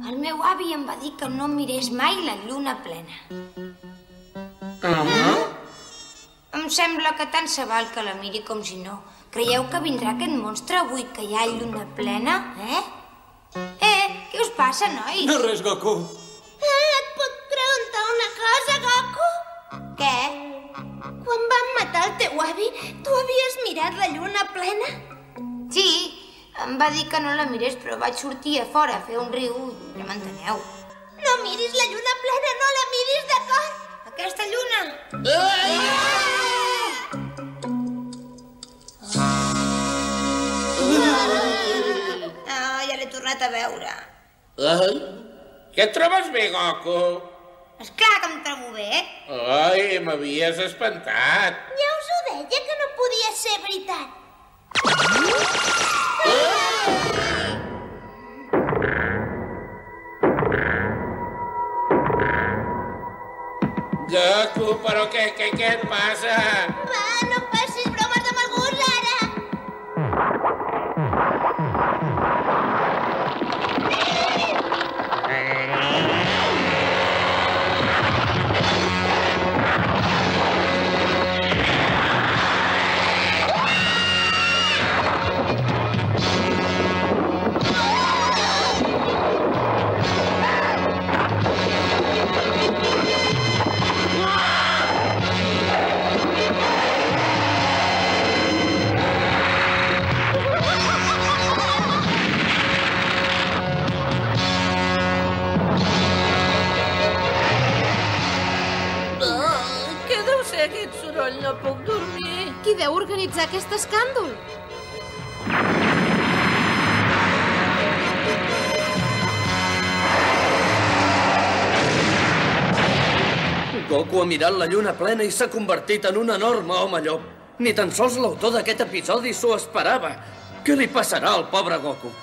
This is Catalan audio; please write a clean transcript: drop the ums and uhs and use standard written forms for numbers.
El meu avi em va dir que no mirés mai la lluna plena. Em sembla que tant se val que la miri com si no. Creieu que vindrà aquest monstre avui que hi ha lluna plena, què us passa, nois? No res, Goku. Et puc preguntar una cosa, Goku? Què? Quan vam matar el teu avi, tu havies mirat la lluna plena? Sí, em va dir que no la mirés, però vaig sortir a fora a fer un riu, ja m'enteneu. No miris la lluna plena, no la miris, d'acord? Aquesta lluna! Ja l'he tornat a veure. Què et trobes bé, Goku? Esclar que em trobo bé. Ai, m'havies espantat. Ja us ho deia, que no podia ser veritat. Goku, però què et passa? Va, no em passis bromes de mal gust, ara. Aquest soroll, no puc dormir. Qui deu organitzar aquest escàndol? Goku ha mirat la lluna plena i s'ha convertit en un enorme home llop. Ni tan sols l'autor d'aquest episodi s'ho esperava. Què li passarà al pobre Goku?